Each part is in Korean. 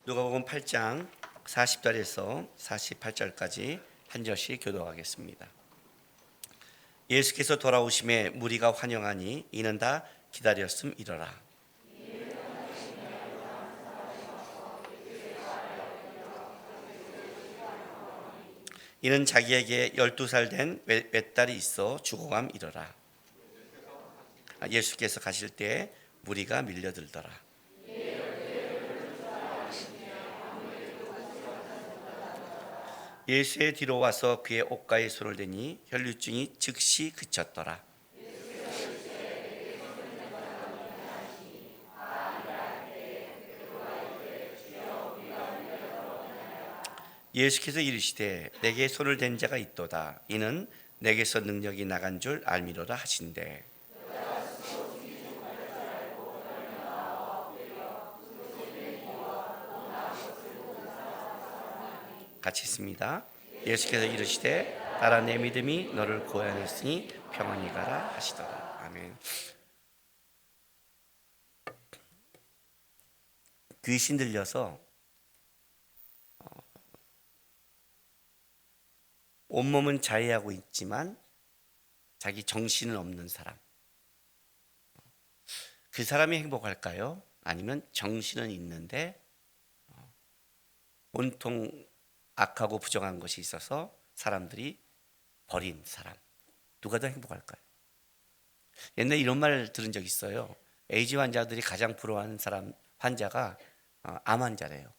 누가복음 8장 40절에서 48절까지 한 절씩 교독하겠습니다. 예수께서 돌아오심에 무리가 환영하니 이는 다 기다렸음이러라. 이는 자기에게 12살 된 외딸이 있어 죽어감이러라. 예수께서 가실 때 무리가 밀려들더라. 예수의 뒤로 와서 그의 옷가에 손을 대니 혈류증이 즉시 그쳤더라. 예수께서 이르시되 내게 손을 댄 자가 있도다. 이는 내게서 능력이 나간 줄 알미로라 하신대. 같이 있습니다. 예수께서 이르시되 따라 내 믿음이 너를 구원하였으니 평안히 가라 하시더라. 아멘. 귀신 들려서 온몸은 자해하고 있지만 자기 정신은 없는 사람, 그 사람이 행복할까요? 아니면 정신은 있는데 온통 악하고 부정한 것이 있어서 사람들이 버린 사람, 누가 더 행복할까요? 옛날에 이런 말 들은 적 있어요. 에이즈 환자들이 가장 부러워하는 사람 환자가 암 환자래요.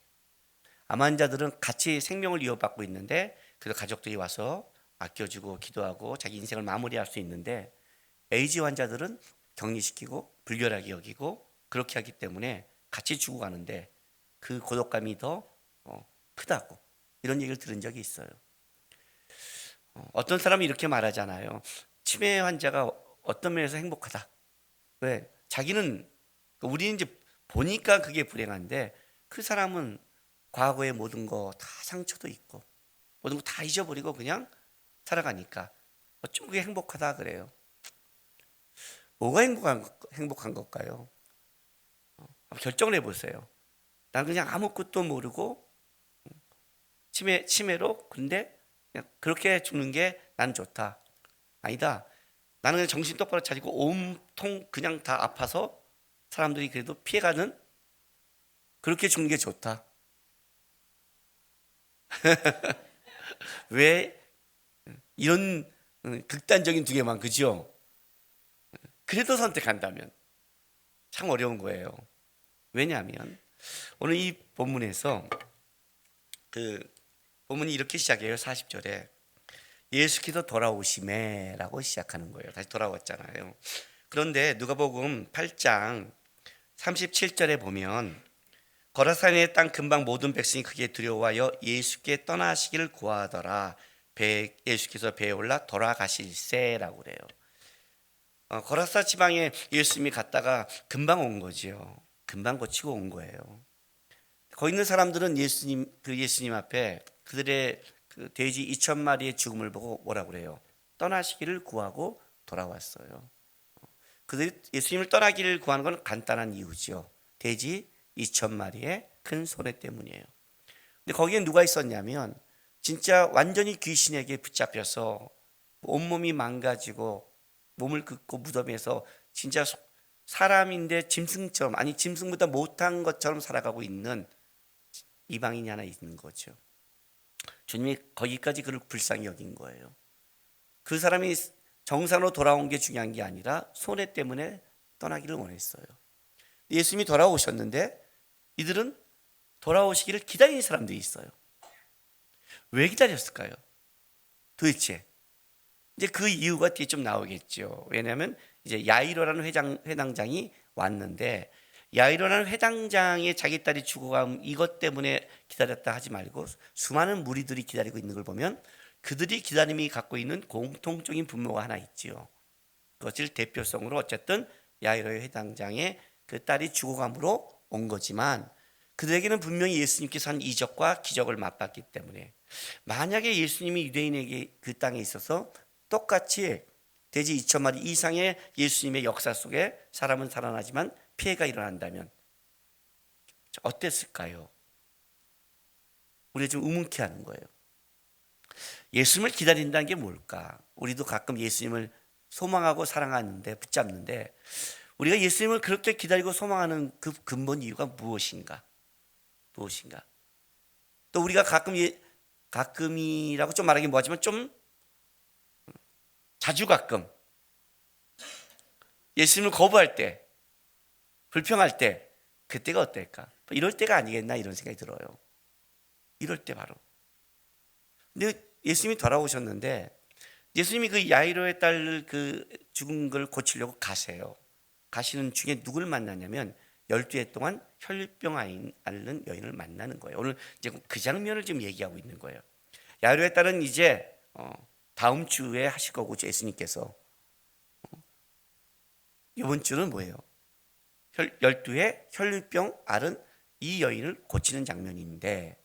암 환자들은 같이 생명을 이어받고 있는데 그래서 가족들이 와서 아껴주고 기도하고 자기 인생을 마무리할 수 있는데, 에이즈 환자들은 격리시키고 불결하게 여기고 그렇게 하기 때문에 같이 죽어가는데 그 고독감이 더 크다고, 이런 얘기를 들은 적이 있어요. 어떤 사람이 이렇게 말하잖아요. 치매 환자가 어떤 면에서 행복하다. 왜? 자기는, 우리는 이제 보니까 그게 불행한데 그 사람은 과거의 모든 거 다 상처도 있고 모든 거 다 잊어버리고 그냥 살아가니까 어쩜 그게 행복하다 그래요. 뭐가 행복한 걸까요? 한번 결정을 해보세요. 난 그냥 아무것도 모르고 치매로 근데 그냥 그렇게 죽는 게 난 좋다. 아니다. 나는 그냥 정신 똑바로 차리고 온통 그냥 다 아파서 사람들이 그래도 피해가는 그렇게 죽는 게 좋다. 왜 이런 극단적인 두 개만, 그죠? 그래도 선택한다면 참 어려운 거예요. 왜냐하면 오늘 이 본문에서 그 본문이 이렇게 시작해요. 40절에 예수께서 돌아오시매 라고 시작하는 거예요. 다시 돌아왔잖아요. 그런데 누가복음 8장 37절에 보면 거라사인의 땅 근방 모든 백성이 크게 두려워하여 예수께 떠나시기를 구하더라. 예수께서 배에 올라 돌아가실세라고 그래요. 거라사 지방에 예수님이 갔다가 금방 온 거죠. 금방 고치고 온 거예요. 거기 있는 사람들은 예수님 앞에 그들의 그 돼지 2,000마리의 죽음을 보고 뭐라고 그래요? 떠나시기를 구하고 돌아왔어요. 그들이 예수님을 떠나기를 구하는 건 간단한 이유죠. 돼지 2,000마리의 큰 손해 때문이에요. 근데 거기에 누가 있었냐면 진짜 완전히 귀신에게 붙잡혀서 온몸이 망가지고 몸을 긁고 무덤에서 진짜 사람인데 짐승처럼, 아니 짐승보다 못한 것처럼 살아가고 있는 이방인이 하나 있는 거죠. 주님이 거기까지 그를 불쌍히 여긴 거예요. 그 사람이 정상으로 돌아온 게 중요한 게 아니라 손해 때문에 떠나기를 원했어요. 예수님이 돌아오셨는데 이들은 돌아오시기를 기다리는 사람들이 있어요. 왜 기다렸을까요? 도대체 이제 그 이유가 뒤에 좀 나오겠죠. 왜냐하면 이제 야이로라는 회당장이 왔는데, 야이로라는 회당장의 자기 딸이 죽어감 이것 때문에 기다렸다 하지 말고 수많은 무리들이 기다리고 있는 걸 보면 그들이 기다림이 갖고 있는 공통적인 분모가 하나 있지요. 그것을 대표성으로 어쨌든 야이로의 회당장의 그 딸이 죽어감으로 온 거지만 그들에게는 분명히 예수님께서 한 이적과 기적을 맛봤기 때문에, 만약에 예수님이 유대인에게 그 땅에 있어서 똑같이 돼지 2,000마리 이상의 예수님의 역사 속에 사람은 살아나지만 피해가 일어난다면 어땠을까요? 우리가 좀 의문케하는 거예요. 예수님을 기다린다는 게 뭘까? 우리도 가끔 예수님을 소망하고 사랑하는데 붙잡는데 우리가 예수님을 그렇게 기다리고 소망하는 그 근본 이유가 무엇인가? 무엇인가? 또 우리가 가끔이라고 좀 말하기 뭐하지만 좀 자주 가끔 예수님을 거부할 때, 불평할 때 그때가 어떨까? 이럴 때가 아니겠나 이런 생각이 들어요. 이럴 때 바로. 근데 예수님이 돌아오셨는데 예수님이 그 야이로의 딸 그 죽은 걸 고치려고 가세요. 가시는 중에 누굴 만나냐면 12해 동안 혈병 앓는 여인을 만나는 거예요. 오늘 이제 그 장면을 지금 얘기하고 있는 거예요. 야이로의 딸은 이제 다음 주에 하실 거고 예수님께서 이번 주는 뭐예요? 12해 혈병 앓은 이 여인을 고치는 장면인데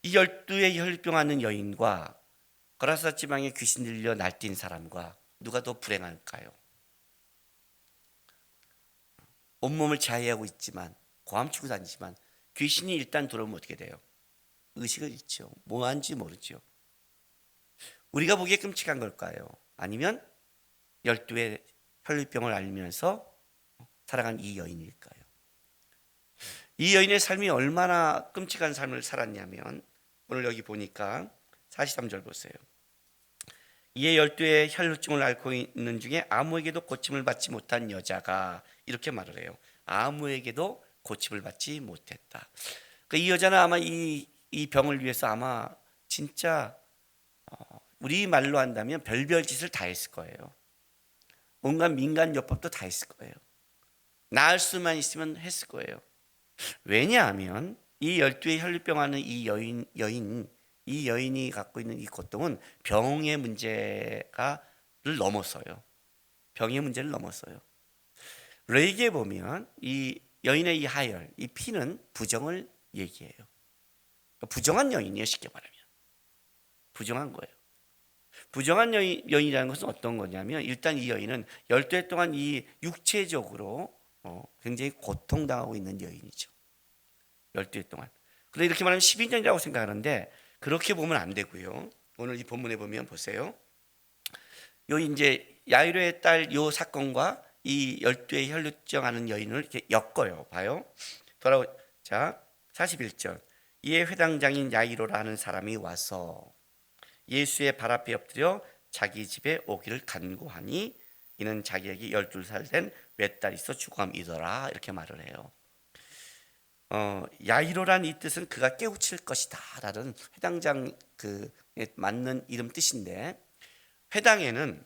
이 12해 혈병 앓는 여인과 거라사 지방에 귀신 들려 날뛴 사람과 누가 더 불행할까요? 온몸을 자해하고 있지만 고함치고 다니지만 귀신이 일단 들어오면 어떻게 돼요? 의식을 잃죠. 뭐 하는지 모르죠. 우리가 보기에 끔찍한 걸까요? 아니면 12의 혈류병을 앓으면서 살아간 이 여인일까요? 이 여인의 삶이 얼마나 끔찍한 삶을 살았냐면 오늘 여기 보니까 43절 보세요. 이에 12의 혈루증을 앓고 있는 중에 아무에게도 고침을 받지 못한 여자가 이렇게 말을 해요. 아무에게도 고침을 받지 못했다. 그러니까 이 여자는 아마 이 병을 위해서 아마 진짜 우리 말로 한다면 별별 짓을 다 했을 거예요. 온갖 민간 요법도 다 했을 거예요. 나을 수만 있으면 했을 거예요. 왜냐하면 이 12의 혈류병 하는 이 여인이 갖고 있는 이 고통은 병의 문제를 넘었어요. 병의 문제를 넘었어요. 레이기에 보면 이 여인의 이 하혈, 이 피는 부정을 얘기해요. 부정한 여인이에요. 쉽게 말하면 부정한 거예요. 부정한 여인이라는 것은 어떤 거냐면 일단 이 여인은 12해 동안 이 육체적으로 굉장히 고통당하고 있는 여인이죠. 12해 동안. 그런데 이렇게 말하면 12년이라고 생각하는데 그렇게 보면 안 되고요. 오늘 이 본문에 보면 보세요. 요 이제 야이로의 딸 요 사건과 이 12의 혈루증하는 여인을 이렇게 엮어요. 봐요. 자, 41절. 이에 회당장인 야이로라 하는 사람이 와서 예수의 발 앞에 엎드려 자기 집에 오기를 간구하니 이는 자기에게 12살 된 외딸이 있어 죽음이더라 이렇게 말을 해요. 야이로란 이 뜻은 그가 깨우칠 것이다 라는 회당장 그 맞는 이름 뜻인데 회당에는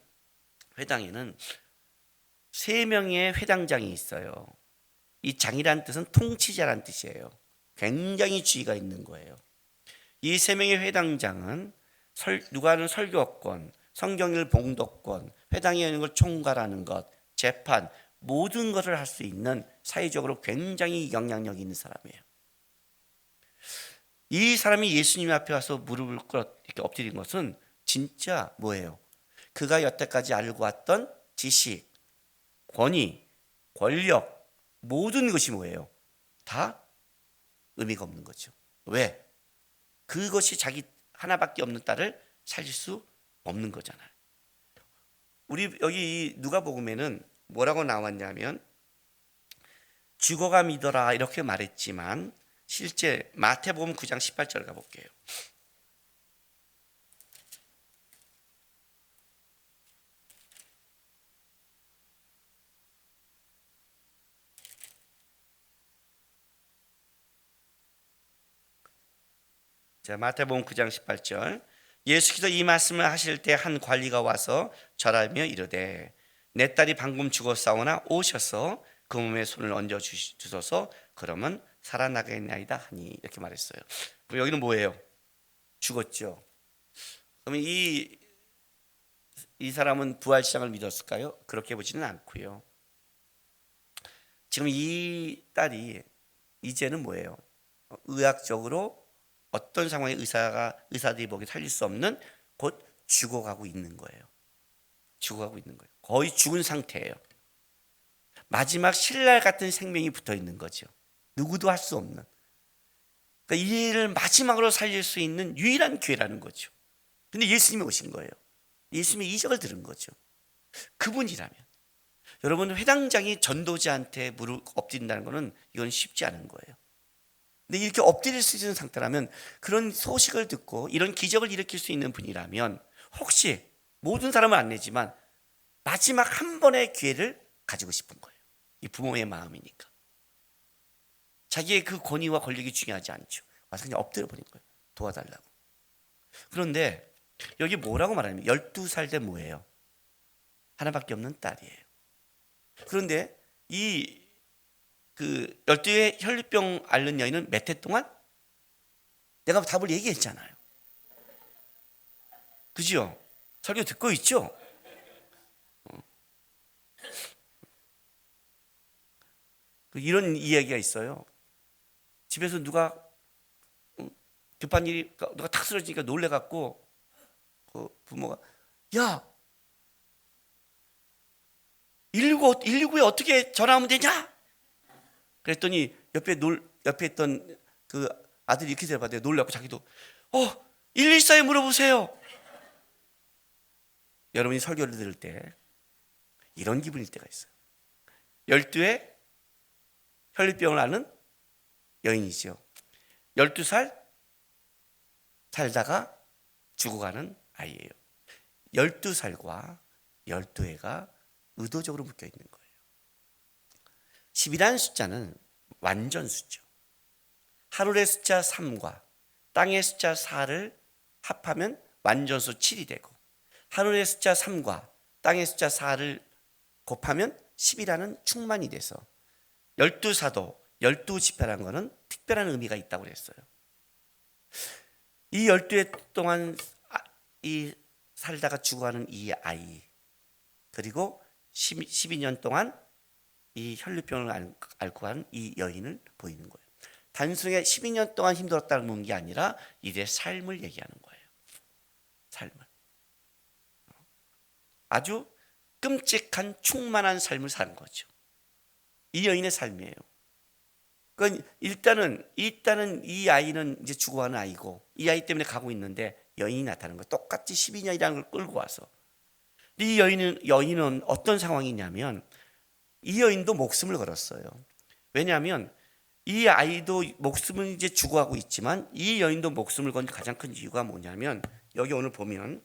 세 명의 회당장이 있어요. 이 장이란 뜻은 통치자란 뜻이에요. 굉장히 지위가 있는 거예요. 이 세 명의 회당장은 누가는 설교권, 성경일 봉독권, 회당에 있는 걸 총괄하는 것, 재판 모든 것을 할 수 있는 사회적으로 굉장히 영향력 있는 사람이에요. 이 사람이 예수님 앞에 와서 무릎을 꿇어 이렇게 엎드린 것은 진짜 뭐예요? 그가 여태까지 알고 왔던 지식, 권위, 권력 모든 것이 뭐예요? 다 의미가 없는 거죠. 왜? 그것이 자기 하나밖에 없는 딸을 살릴 수 없는 거잖아요. 우리 여기 누가복음에는 뭐라고 나왔냐면 죽어가 믿어라 이렇게 말했지만 실제 마태복음 9장 18절 가볼게요. 자, 마태복음 9장 18절. 예수께서 이 말씀을 하실 때 한 관리가 와서 절하며 이르되 내 딸이 방금 죽었사오나 오셔서 그 몸에 손을 얹어 주소서 그러면 살아나겠나이다 하니 이렇게 말했어요. 그럼 여기는 뭐예요? 죽었죠. 그러면 이 사람은 부활 시장을 믿었을까요? 그렇게 보지는 않고요. 지금 이 딸이 이제는 뭐예요? 의학적으로 어떤 상황에 의사들이 보기 살릴 수 없는 곧 죽어가고 있는 거예요. 죽어가고 있는 거예요. 거의 죽은 상태예요. 마지막 신랄 같은 생명이 붙어 있는 거죠. 누구도 할 수 없는. 그러니까 이 일을 마지막으로 살릴 수 있는 유일한 기회라는 거죠. 근데 예수님이 오신 거예요. 예수님의 이적을 들은 거죠. 그분이라면 여러분, 회당장이 전도자한테 무릎 엎드린다는 것은 이건 쉽지 않은 거예요. 근데 이렇게 엎드릴 수 있는 상태라면, 그런 소식을 듣고 이런 기적을 일으킬 수 있는 분이라면, 혹시 모든 사람은 안 내지만 마지막 한 번의 기회를 가지고 싶은 거예요. 이 부모의 마음이니까. 자기의 그 권위와 권력이 중요하지 않죠. 와서 그냥 엎드려 버린 거예요. 도와달라고. 그런데 여기 뭐라고 말하냐면 12살 된 뭐예요? 하나밖에 없는 딸이에요. 그런데 이 그 12의 혈류병 앓는 여인은 몇 해 동안? 내가 답을 얘기했잖아요. 그죠? 설교 듣고 있죠? 이런 이야기가 있어요. 집에서 누가 급한 일이, 누가 탁 쓰러지니까 놀래갖고 그 부모가, 야, 119에 어떻게 전화하면 되냐? 그랬더니 옆에 있던 그 아들이 이렇게 대답하대요. 놀라고 자기도 114에 물어보세요. 여러분이 설교를 들을 때 이런 기분일 때가 있어요. 12에 혈류병을 앓는 여인이죠. 12살 살다가 죽어가는 아이예요. 12살과 12회가 의도적으로 묶여 있는 거예요. 10이라는 숫자는 완전 수죠. 하늘의 숫자 3과 땅의 숫자 4를 합하면 완전수 7이 되고, 하늘의 숫자 3과 땅의 숫자 4를 곱하면 10이라는 충만이 돼서 12사도, 12지파라는 것은 특별한 의미가 있다고 그랬어요. 이 12해 동안 이 살다가 죽어가는 이 아이, 그리고 12년 동안 이 혈류병을 앓고 간 이 여인을 보이는 거예요. 단순하게 12년 동안 힘들었다는 게 아니라 이들의 삶을 얘기하는 거예요. 삶을. 아주 끔찍한 충만한 삶을 사는 거죠. 이 여인의 삶이에요. 그러니까 일단은 이 아이는 이제 죽어가는 아이고, 이 아이 때문에 가고 있는데 여인이 나타나는 거예요. 똑같이 12년이라는 걸 끌고 와서. 이 여인은 어떤 상황이냐면, 이 여인도 목숨을 걸었어요. 왜냐하면 이 아이도 목숨을 이제 죽어가고 있지만, 이 여인도 목숨을 건 가장 큰 이유가 뭐냐면, 여기 오늘 보면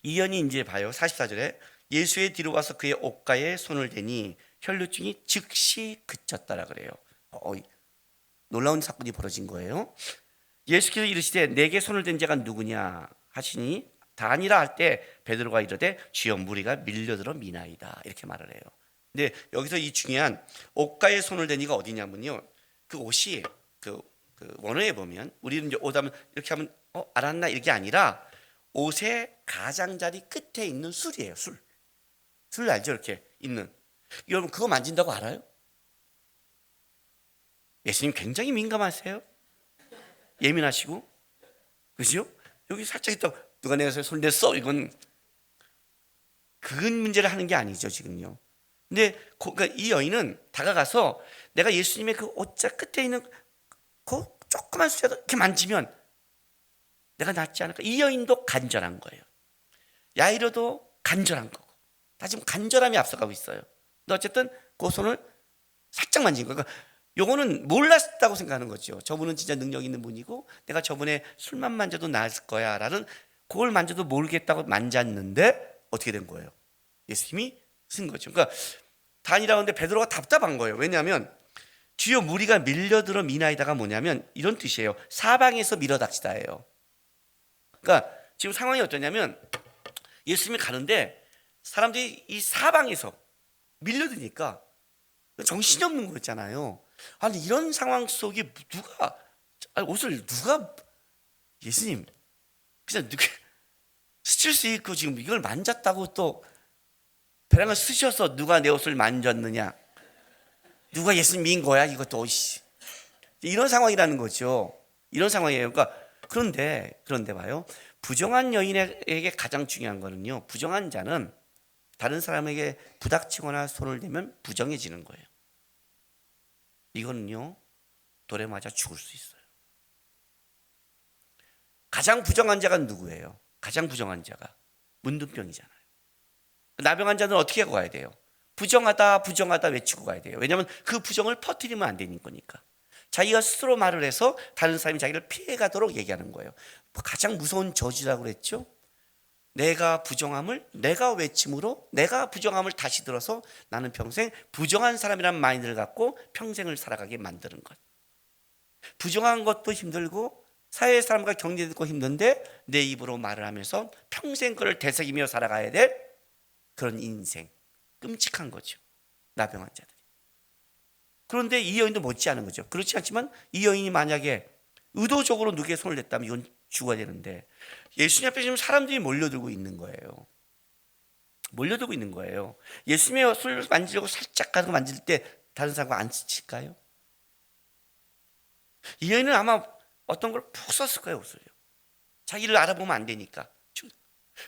이 여인이 이제 봐요. 44절에 예수의 뒤로 와서 그의 옷가에 손을 대니 혈류증이 즉시 그쳤다라 그래요. 놀라운 사건이 벌어진 거예요. 예수께서 이르시되 내게 손을 댄 자가 누구냐 하시니 다 아니라 할 때 베드로가 이르되 주여 무리가 밀려들어 미나이다, 이렇게 말을 해요. 근데 여기서 이 중요한 옷가에 손을 대니가 어디냐면요, 그 옷이 그 원어에 보면, 우리는 이제 옷 하면 이렇게 하면 알았나 이게 아니라 옷의 가장자리 끝에 있는 술이에요. 술 알죠? 이렇게 있는. 여러분 그거 만진다고 알아요? 예수님 굉장히 민감하세요. 예민하시고, 그죠? 여기 살짝 있다 누가 내가 손 댔어, 이건 그건 문제를 하는 게 아니죠 지금요. 근데 그러니까 이 여인은 다가가서 내가 예수님의 그 옷자 끝에 있는 그 조그만 숫자도 이렇게 만지면 내가 낫지 않을까. 이 여인도 간절한 거예요. 야이로도 간절한 거고, 다 지금 간절함이 앞서가고 있어요. 근데 어쨌든 그 손을 살짝 만진 거예요. 그러니까 요거는 몰랐다고 생각하는 거죠. 저분은 진짜 능력 있는 분이고 내가 저분의 술만 만져도 나을 거야 라는, 그걸 만져도 모르겠다고 만졌는데 어떻게 된 거예요? 예수님이 쓴 거죠. 그러니까 다니라는데 베드로가 답답한 거예요. 왜냐하면 주여 무리가 밀려들어 미나이다가 뭐냐면 이런 뜻이에요. 사방에서 밀어닥치다예요. 그러니까 지금 상황이 어떠냐면 예수님이 가는데 사람들이 이 사방에서 밀려드니까 정신이 없는 거였잖아요. 아니 이런 상황 속에 옷을 누가, 예수님 그냥 스칠 수 있고 지금 이걸 만졌다고 또 배랑을 쓰셔서 누가 내 옷을 만졌느냐, 누가 예수님 민 거야 이것도, 이런 상황이라는 거죠. 이런 상황이에요. 그러니까 그런데 봐요. 부정한 여인에게 가장 중요한 거는요, 부정한 자는 다른 사람에게 부닥치거나 손을 대면 부정해지는 거예요. 이거는요 돌에 맞아 죽을 수 있어요. 가장 부정한 자가 누구예요? 가장 부정한 자가 문둥병이잖아요. 나병 환자는 어떻게 하고 가야 돼요? 부정하다 부정하다 외치고 가야 돼요. 왜냐하면 그 부정을 퍼뜨리면 안 되는 거니까. 자기가 스스로 말을 해서 다른 사람이 자기를 피해가도록 얘기하는 거예요. 가장 무서운 저주라고 그랬죠. 내가 부정함을 내가 외침으로 내가 부정함을 다시 들어서 나는 평생 부정한 사람이라는 마인드를 갖고 평생을 살아가게 만드는 것. 부정한 것도 힘들고 사회의 사람과 격려되고 힘든데 내 입으로 말을 하면서 평생 그를 되새기며 살아가야 될 그런 인생. 끔찍한 거죠. 나병 환자들이. 그런데 이 여인도 못지않은 거죠. 그렇지 않지만 이 여인이 만약에 의도적으로 누구의 손을 냈다면 이건 죽어야 되는데 예수님 앞에 지금 사람들이 몰려들고 있는 거예요. 몰려들고 있는 거예요. 예수님의 손을 만지려고 살짝 가서 만질 때 다른 사람과 안 스칠까요? 이 여인은 아마 어떤 걸 푹 썼을 거예요, 옷을요. 자기를 알아보면 안 되니까.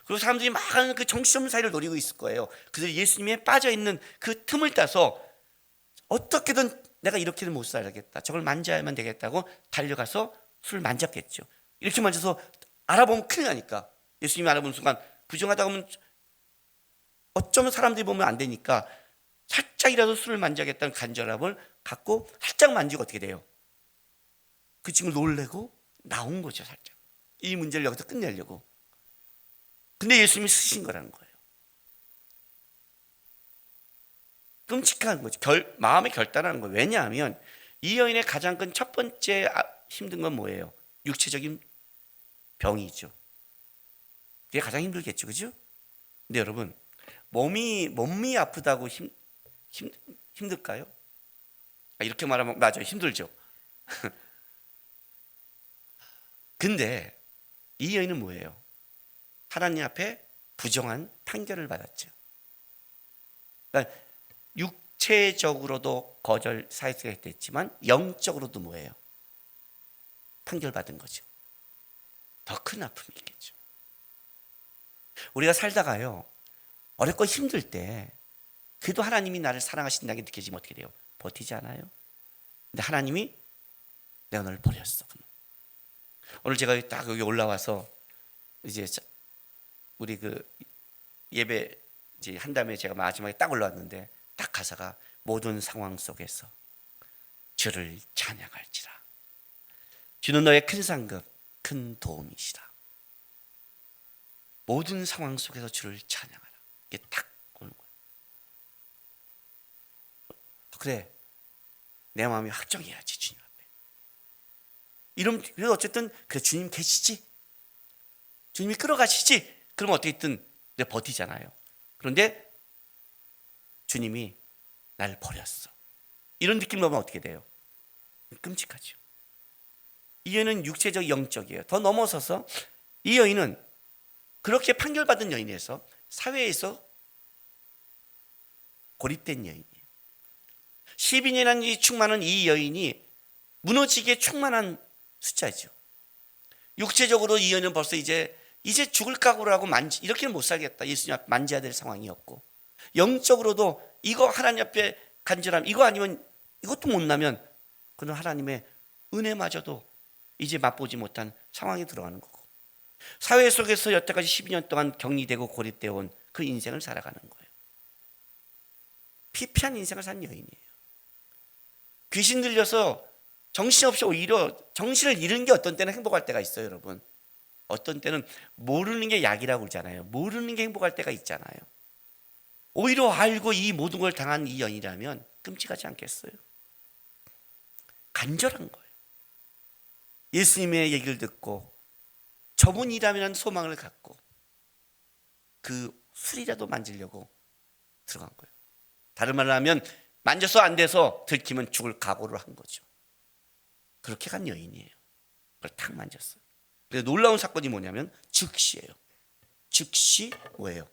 그리고 사람들이 막 하는 그 정신없는 사이를 노리고 있을 거예요. 그들이 예수님에 빠져있는 그 틈을 따서 어떻게든 내가 이렇게는 못 살겠다. 저걸 만져야만 되겠다고 달려가서 술을 만졌겠죠. 이렇게 만져서 알아보면 큰일 나니까. 예수님이 알아보는 순간 부정하다고 하면 어쩌면 사람들이 보면 안 되니까 살짝이라도 술을 만져야겠다는 간절함을 갖고 살짝 만지고 어떻게 돼요? 그 친구 놀래고 나온 거죠, 살짝. 이 문제를 여기서 끝내려고. 근데 예수님이 쓰신 거라는 거예요. 끔찍한 거죠. 마음의 결단하는 거예요. 왜냐하면 이 여인의 가장 큰 첫 번째 힘든 건 뭐예요? 육체적인 병이죠. 그게 가장 힘들겠죠, 그죠? 근데 여러분, 몸이 아프다고 힘들까요? 이렇게 말하면 맞아요, 힘들죠. 근데 이 여인은 뭐예요? 하나님 앞에 부정한 판결을 받았죠. 그러니까 육체적으로도 거절 사회성이 됐지만 영적으로도 뭐예요? 판결받은 거죠. 더 큰 아픔이 있겠죠. 우리가 살다가요, 어렵고 힘들 때 그래도 하나님이 나를 사랑하신다는 게 느껴지면 어떻게 돼요? 버티지 않아요? 근데 하나님이 내가 너를 버렸어. 오늘 제가 딱 여기 올라와서 이제 우리 그 예배 이제 한 다음에 제가 마지막에 딱 올라왔는데 딱 가사가 모든 상황 속에서 주를 찬양할지라. 주는 너의 큰 상급, 큰 도움이시라. 모든 상황 속에서 주를 찬양하라. 이게 딱 오는 거예요. 그래, 내 마음이 확정해야지 주님 앞에. 그래도 어쨌든 그래 주님 계시지. 주님이 끌어가시지. 그럼 어떻게든 버티잖아요. 그런데 주님이 날 버렸어. 이런 느낌 나면 어떻게 돼요? 끔찍하죠. 이 여인은 육체적 영적이에요. 더 넘어서서 이 여인은 그렇게 판결받은 여인에서 사회에서 고립된 여인이에요. 12년이 충만한 이 여인이 무너지게 충만한 숫자죠. 육체적으로 이 여인은 벌써 이제 죽을 각오를 하고 이렇게는 못 살겠다. 예수님 앞에 만져야 될 상황이었고, 영적으로도 이거 하나님 앞에 간절함, 이거 아니면 이것도 못 나면 그는 하나님의 은혜마저도 이제 맛보지 못한 상황에 들어가는 거고, 사회 속에서 여태까지 12년 동안 격리되고 고립되어 온 그 인생을 살아가는 거예요. 피폐한 인생을 산 여인이에요. 귀신 들려서 정신없이 오히려 정신을 잃은 게 어떤 때는 행복할 때가 있어요, 여러분. 어떤 때는 모르는 게 약이라고 그러잖아요. 모르는 게 행복할 때가 있잖아요. 오히려 알고 이 모든 걸 당한 이 여인이라면 끔찍하지 않겠어요? 간절한 거예요. 예수님의 얘기를 듣고 저분이라면 소망을 갖고 그 술이라도 만지려고 들어간 거예요. 다른 말로 하면 만져서 안 돼서 들키면 죽을 각오를 한 거죠. 그렇게 간 여인이에요. 그걸 탁 만졌어요. 그래서 놀라운 사건이 뭐냐면 즉시예요. 즉시 뭐예요?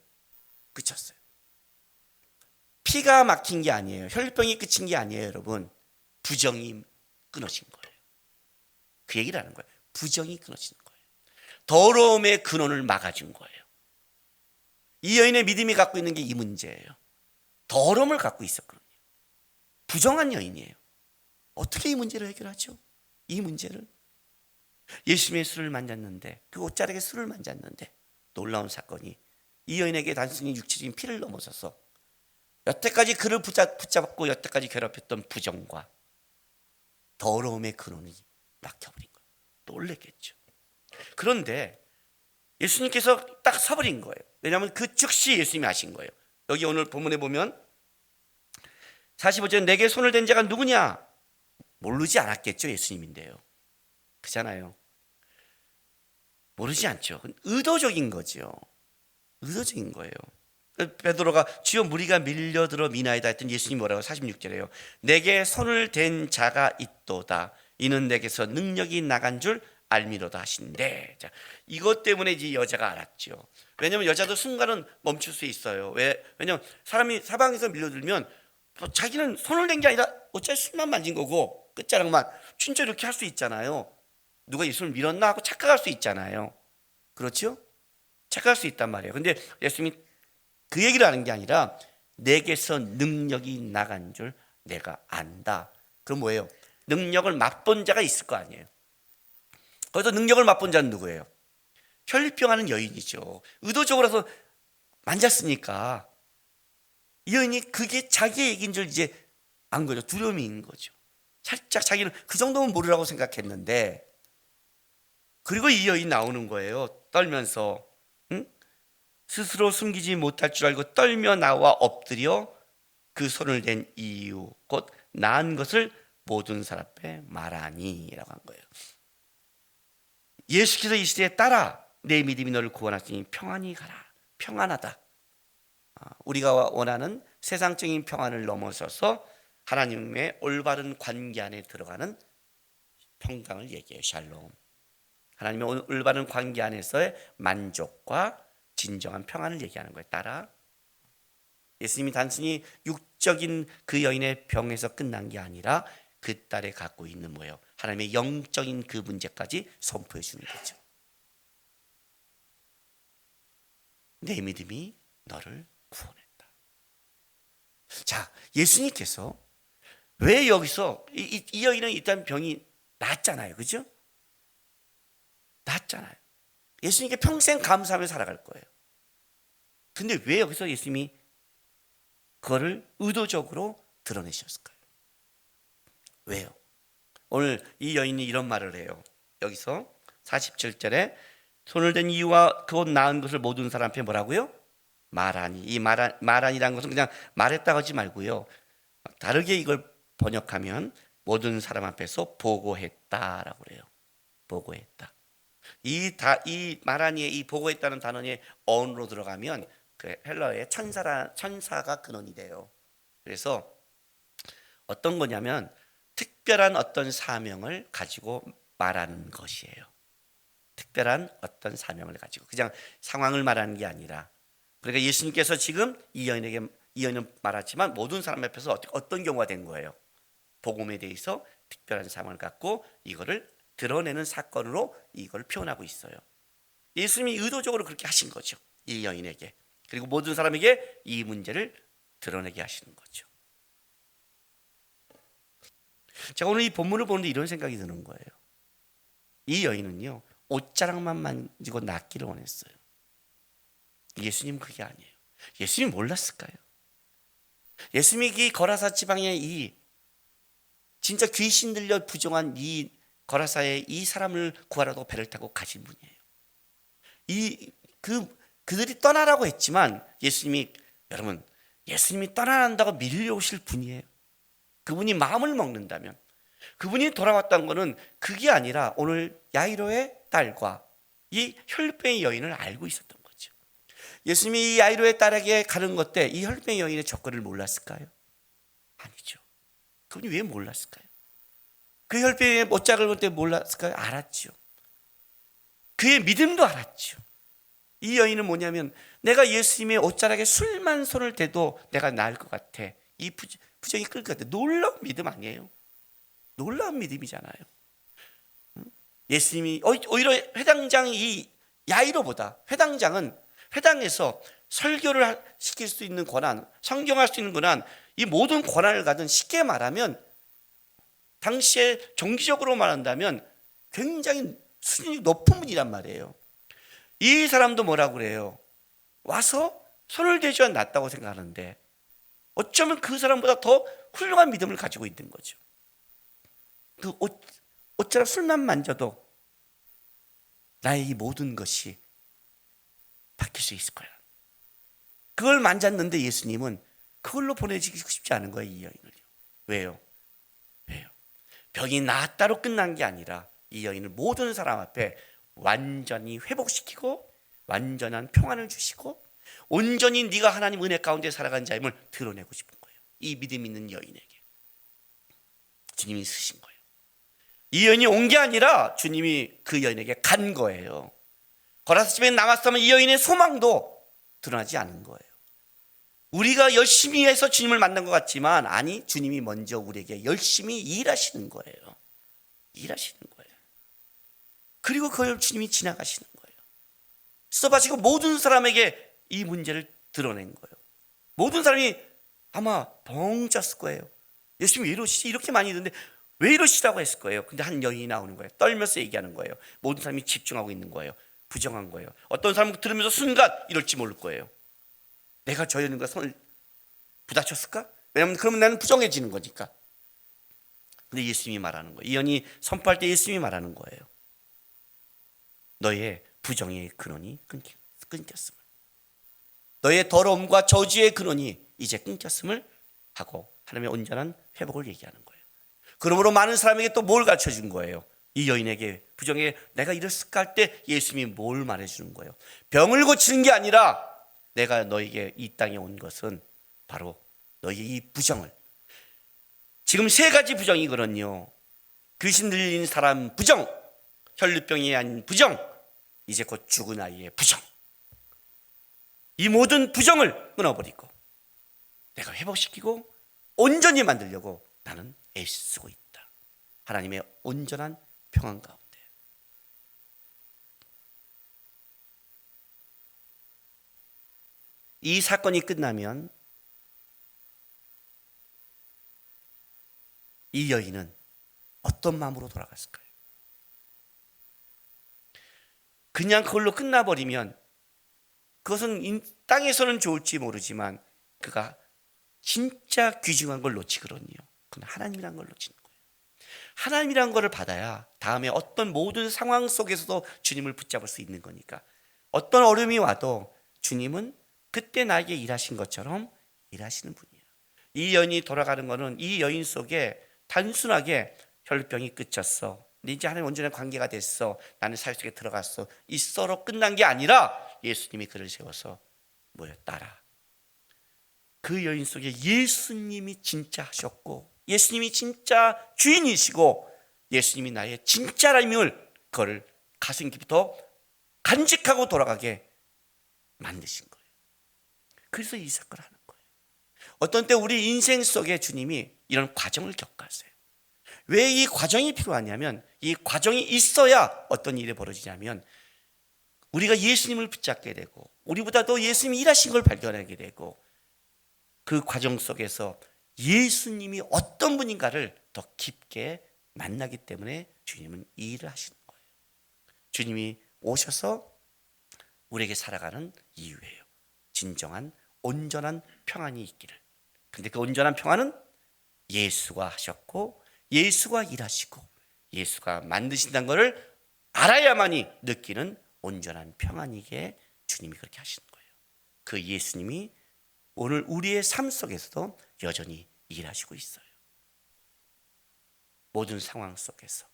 그쳤어요. 피가 막힌 게 아니에요. 혈병이 그친 게 아니에요, 여러분. 부정이 끊어진 거예요. 그 얘기를 하는 거예요. 부정이 끊어지는 거예요. 더러움의 근원을 막아준 거예요. 이 여인의 믿음이 갖고 있는 게 이 문제예요. 더러움을 갖고 있었거든요. 부정한 여인이에요. 어떻게 이 문제를 해결하죠? 이 문제를 예수님의 술을 만졌는데, 그 옷자락에 술을 만졌는데 놀라운 사건이 이 여인에게 단순히 육체적인 피를 넘어서서 여태까지 그를 붙잡고 여태까지 괴롭혔던 부정과 더러움의 근원이 막혀버린 거예요. 놀랬겠죠. 그런데 예수님께서 딱 서버린 거예요. 왜냐하면 그 즉시 예수님이 하신 거예요. 여기 오늘 본문에 보면 45절, 내게 손을 댄 자가 누구냐? 모르지 않았겠죠. 예수님인데요. 그렇잖아요. 모르지 않죠. 의도적인 거죠. 의도적인 거예요. 베드로가 주여 무리가 밀려들어 미나이다 했더니 예수님이 뭐라고 46절에요. 내게 손을 댄 자가 있도다. 이는 내게서 능력이 나간 줄 알미로다 하신대. 자, 이것 때문에 이제 여자가 알았죠. 왜냐하면 여자도 순간은 멈출 수 있어요. 왜냐하면 사람이 사방에서 밀려들면 자기는 손을 댄 게 아니라 어차피 술만 만진 거고 끝자락만 진짜 이렇게 할 수 있잖아요. 누가 예수를 밀었나 하고 착각할 수 있잖아요. 그렇죠? 착각할 수 있단 말이에요. 근데 예수님이 그 얘기를 하는 게 아니라 내게서 능력이 나간 줄 내가 안다. 그럼 뭐예요? 능력을 맛본 자가 있을 거 아니에요. 거기서 능력을 맛본 자는 누구예요? 혈류병하는 여인이죠. 의도적으로서 만졌으니까 이 여인이 그게 자기의 얘기인 줄 이제 안 거죠. 두려움이 있는 거죠. 살짝 자기는 그 정도면 모르라고 생각했는데, 그리고 이 여인 나오는 거예요. 떨면서 스스로 숨기지 못할 줄 알고 떨며 나와 엎드려 그 손을 댄 이유 곧 나은 것을 모든 사람 앞에 말하니 라고 한 거예요. 예수께서 이 시대에 따라 내 믿음이 너를 구원하시니 평안히 가라. 평안하다. 우리가 원하는 세상적인 평안을 넘어서서 하나님의 올바른 관계 안에 들어가는 평강을 얘기해요. 샬롬. 하나님의 올바른 관계 안에서의 만족과 진정한 평안을 얘기하는 거예요. 따라 예수님이 단순히 육적인 그 여인의 병에서 끝난 게 아니라 그 딸에 갖고 있는 뭐예요? 하나님의 영적인 그 문제까지 선포해 주는 거죠. 내 믿음이 너를 구원했다. 자, 예수님께서 왜 여기서 이 여인은 일단 병이 낫잖아요. 그죠? 낫잖아요. 예수님께 평생 감사하며 살아갈 거예요. 근데 왜 여기서 예수님이 그거를 의도적으로 드러내셨을까요? 왜요? 오늘 이 여인이 이런 말을 해요. 여기서 47절에 손을 댄 이유와 그곳 나은 것을 모든 사람 앞에 뭐라고요? 말하니. 이 말하니라는 것은 그냥 말했다고 하지 말고요. 다르게 이걸 번역하면 모든 사람 앞에서 보고했다라고 그래요. 보고했다. 이 말하니에 이 보고했다는 단어의 어원으로 들어가면 그 헬라어의 천사가 근원이 돼요. 그래서 어떤 거냐면 특별한 어떤 사명을 가지고 말하는 것이에요. 특별한 어떤 사명을 가지고 그냥 상황을 말하는 게 아니라, 그러니까 예수님께서 지금 이 여인은 말하지만 모든 사람 앞에서 어떤 경우가 된 거예요? 복음에 대해서 특별한 사명을 갖고 이거를 드러내는 사건으로 이걸 표현하고 있어요. 예수님이 의도적으로 그렇게 하신 거죠. 이 여인에게. 그리고 모든 사람에게 이 문제를 드러내게 하시는 거죠. 제가 오늘 이 본문을 보는데 이런 생각이 드는 거예요. 이 여인은요, 옷자락만 만지고 낫기를 원했어요. 예수님 그게 아니에요. 예수님 몰랐을까요? 예수님이 이 거라사 지방의 이 진짜 귀신 들려 부정한 이 거라사의 이 사람을 구하라고 배를 타고 가신 분이에요. 그들이 떠나라고 했지만 여러분, 예수님이 떠나란다고 밀려오실 분이에요. 그분이 마음을 먹는다면, 그분이 돌아왔다는 것은 그게 아니라 오늘 야이로의 딸과 이 혈병의 여인을 알고 있었던 거죠. 예수님이 이 야이로의 딸에게 가는 것 때 이 혈병의 여인의 조건을 몰랐을까요? 아니죠. 그분이 왜 몰랐을까요? 그 혈병의 못짝을 볼 때 몰랐을까요? 알았죠. 그의 믿음도 알았죠. 이 여인은 뭐냐면 내가 예수님의 옷자락에 술만 손을 대도 내가 나을 것 같아. 이 부정이 끌 것 같아. 놀라운 믿음 아니에요? 놀라운 믿음이잖아요. 예수님이 오히려 회당장이 이 야이로보다, 회당에서 설교를 시킬 수 있는 권한, 성경할 수 있는 권한, 이 모든 권한을 가진, 쉽게 말하면 당시에 정치적으로 말한다면 굉장히 수준이 높은 분이란 말이에요. 이 사람도 뭐라고 그래요? 와서 손을 대줘야 낫다고 생각하는데 어쩌면 그 사람보다 더 훌륭한 믿음을 가지고 있는 거죠. 그 어쩌라 술만 만져도 나의 이 모든 것이 바뀔 수 있을 거야. 그걸 만졌는데 예수님은 그걸로 보내주고 싶지 않은 거예요, 이 여인을요. 왜요? 병이 나았다로 끝난 게 아니라 이 여인을 모든 사람 앞에 완전히 회복시키고 완전한 평안을 주시고 온전히 네가 하나님 은혜 가운데 살아간 자임을 드러내고 싶은 거예요. 이 믿음 있는 여인에게 주님이 쓰신 거예요. 이 여인이 온 게 아니라 주님이 그 여인에게 간 거예요. 거라사 집에 남았으면 이 여인의 소망도 드러나지 않은 거예요. 우리가 열심히 해서 주님을 만난 것 같지만 아니, 주님이 먼저 우리에게 열심히 일하시는 거예요. 일하시는 거예요. 그리고 그걸 주님이 지나가시는 거예요. 써봐지고 모든 사람에게 이 문제를 드러낸 거예요. 모든 사람이 아마 벙 쪘을 거예요. 예수님 왜 이러시지? 이렇게 많이 있는데 왜 이러시라고 했을 거예요. 근데 한 여인이 나오는 거예요. 떨면서 얘기하는 거예요. 모든 사람이 집중하고 있는 거예요. 부정한 거예요. 어떤 사람은 들으면서 순간 이럴지 모를 거예요. 내가 저 여인과 손을 부닥쳤을까? 왜냐하면 그러면 나는 부정해지는 거니까. 근데 예수님이 말하는 거예요. 이 여인이 선포할 때 예수님이 말하는 거예요. 너의 부정의 근원이 끊겼음을, 너의 더러움과 저주의 근원이 이제 끊겼음을 하고 하나님의 온전한 회복을 얘기하는 거예요. 그러므로 많은 사람에게 또 뭘 가르쳐준 거예요? 이 여인에게 부정에 내가 이랬을까 할 때 예수님이 뭘 말해주는 거예요? 병을 고치는 게 아니라 내가 너에게 이 땅에 온 것은 바로 너의 이 부정을, 지금 세 가지 부정이거든요. 귀신 들린 사람 부정, 혈루병이 아닌 부정, 이제 곧 죽은 아이의 부정. 이 모든 부정을 끊어버리고 내가 회복시키고 온전히 만들려고 나는 애쓰고 있다. 하나님의 온전한 평안 가운데. 이 사건이 끝나면 이 여인은 어떤 마음으로 돌아갔을까요? 그냥 그걸로 끝나버리면 그것은 땅에서는 좋을지 모르지만 그가 진짜 귀중한 걸 놓치거든요. 그건 하나님이란 걸 놓치는 거예요. 하나님이란 거를 받아야 다음에 어떤 모든 상황 속에서도 주님을 붙잡을 수 있는 거니까. 어떤 어려움이 와도 주님은 그때 나에게 일하신 것처럼 일하시는 분이에요. 이 여인이 돌아가는 거는 이 여인 속에 단순하게 혈병이 끝쳤어, 이제 하나님 온전한 관계가 됐어, 나는 사회 속에 들어갔어, 있어로 끝난 게 아니라 예수님이 그를 세워서 뭐야, 따라. 그 여인 속에 예수님이 진짜 하셨고 예수님이 진짜 주인이시고 예수님이 나의 진짜라임을 그걸 가슴 깊이 더 간직하고 돌아가게 만드신 거예요. 그래서 이 사건을 하는 거예요. 어떤 때 우리 인생 속에 주님이 이런 과정을 겪었어요. 왜 이 과정이 필요하냐면 이 과정이 있어야 어떤 일이 벌어지냐면 우리가 예수님을 붙잡게 되고 우리보다도 예수님이 일하신 걸 발견하게 되고 그 과정 속에서 예수님이 어떤 분인가를 더 깊게 만나기 때문에 주님은 이 일을 하시는 거예요. 주님이 오셔서 우리에게 살아가는 이유예요. 진정한 온전한 평안이 있기를. 근데 그 온전한 평안은 예수가 하셨고 예수가 일하시고 예수가 만드신다는 것을 알아야만이 느끼는 온전한 평안이기에 주님이 그렇게 하시는 거예요. 그 예수님이 오늘 우리의 삶 속에서도 여전히 일하시고 있어요. 모든 상황 속에서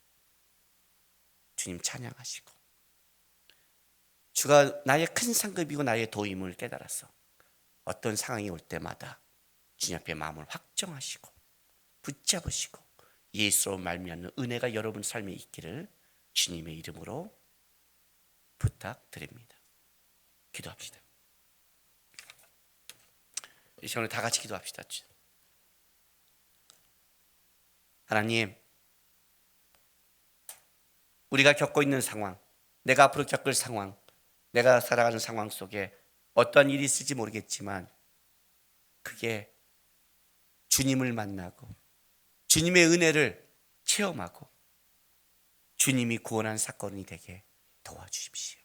주님 찬양하시고 주가 나의 큰 상급이고 나의 도임을 깨달아서 어떤 상황이 올 때마다 주님 앞에 마음을 확정하시고 붙잡으시고 예수로 말미암는 은혜가 여러분 삶에 있기를 주님의 이름으로 부탁드립니다. 기도합시다. 이 시간에 다 같이 기도합시다. 하나님, 우리가 겪고 있는 상황, 내가 앞으로 겪을 상황, 내가 살아가는 상황 속에 어떠한 일이 있을지 모르겠지만 그게 주님을 만나고 주님의 은혜를 체험하고 주님이 구원한 사건이 되게 도와주십시오.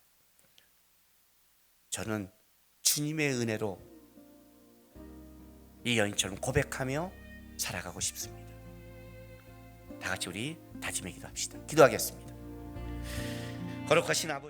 저는 주님의 은혜로 이 여인처럼 고백하며 살아가고 싶습니다. 다 같이 우리 다짐의 기도합시다. 기도하겠습니다. 거룩하신 아버지,